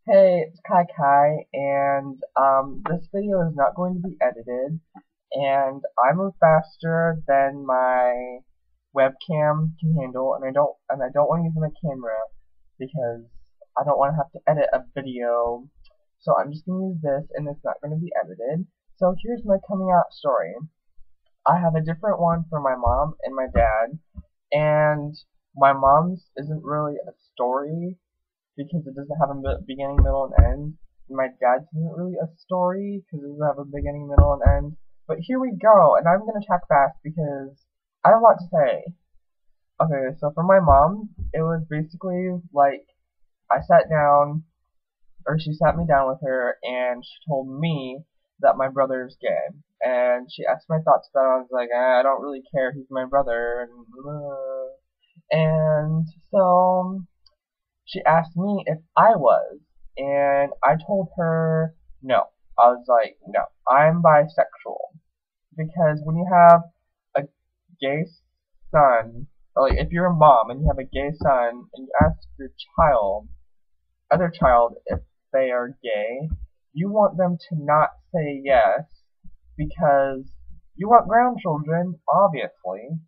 Hey, it's Kai Kai, and this video is not going to be edited, and I move faster than my webcam can handle, and I don't want to use my camera because I don't want to have to edit a video. So I'm just going to use this, and it's not going to be edited. So here's my coming out story. I have a different one for my mom and my dad, and my mom's isn't really a story because it doesn't have a beginning, middle, and end. And my dad's isn't really a story because it doesn't have a beginning, middle, and end. But here we go, and I'm gonna talk fast because I have a lot to say. Okay, so for my mom, it was basically like I sat down, or she sat me down with her, and she told me that my brother is gay. And she asked my thoughts about it. I was like, I don't really care. He's my brother. And so she asked me if I was, and I told her no. I was like, no, I'm bisexual. Because when you have a gay son, or like if you're a mom and you have a gay son, and you ask your other child, if they are gay, you want them to not say yes, because you want grandchildren, obviously.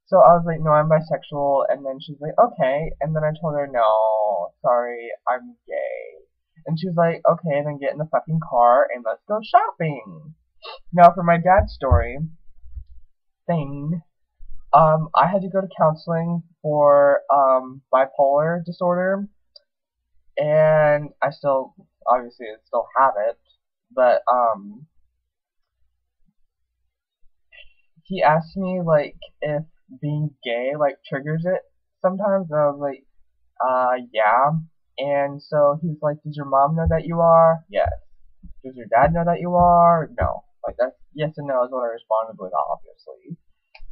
So I was like, no, I'm bisexual, and then she's like, okay, and then I told her, no, sorry, I'm gay. And she was like, okay, then get in the fucking car and let's go shopping. Now for my dad's story thing, I had to go to counseling for bipolar disorder, and I obviously still have it, but he asked me like if being gay like triggers it sometimes, and I was like, yeah. And so he's like, does your mom know that you are? Yes. Does your dad know that you are? No. Like that's yes and no is what I responded with, obviously.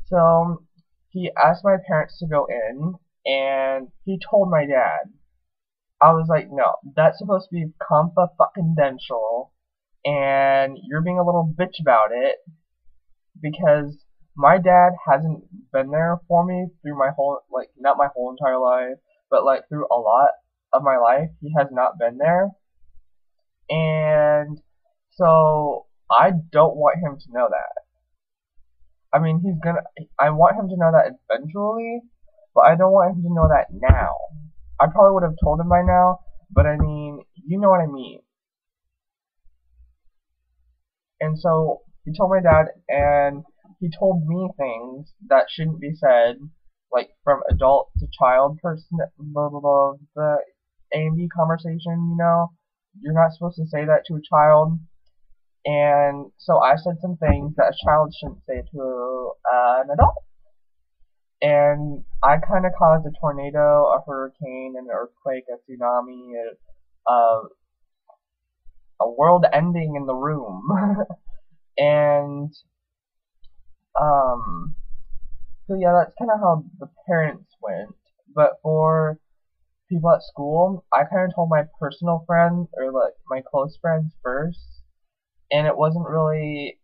So he asked my parents to go in, and he told my dad. I was like, no, that's supposed to be confidential, and you're being a little bitch about it because my dad hasn't been there for me through my whole, like, not my whole entire life, but like through a lot of my life. He has not been there, and so I don't want him to know that. I mean, I want him to know that eventually, but I don't want him to know that now. I probably would have told him by now, but I mean, you know what I mean. And so he told my dad, and he told me things that shouldn't be said, like from adult to child person, blah blah blah, the A&B conversation. You're not supposed to say that to a child. And so I said some things that a child shouldn't say to an adult. And I kind of caused a tornado, a hurricane, an earthquake, a tsunami, a world ending in the room. And so yeah, that's kind of how the parents went. But for people at school, I kind of told my personal friends, or like my close friends first, and it wasn't really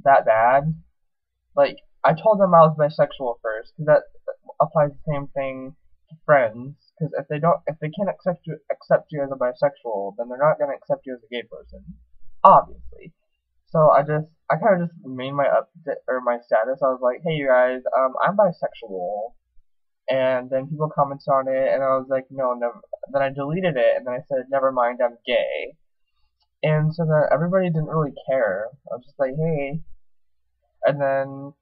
that bad. Like, I told them I was bisexual first, because that applies the same thing to friends. Because if they can't accept you as a bisexual, then they're not gonna accept you as a gay person, obviously. So I kind of just made my my status. I was like, hey you guys, I'm bisexual, and then people commented on it, and I was like, no, never. Then I deleted it, and then I said, never mind, I'm gay. And so then everybody didn't really care. I was just like, hey, and then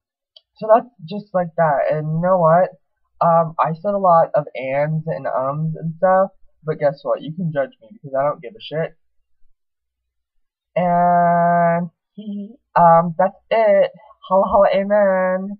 so that's just like that. And you know what? I said a lot of ands and ums and stuff, but guess what? You can judge me because I don't give a shit. And that's it. Holla holla amen.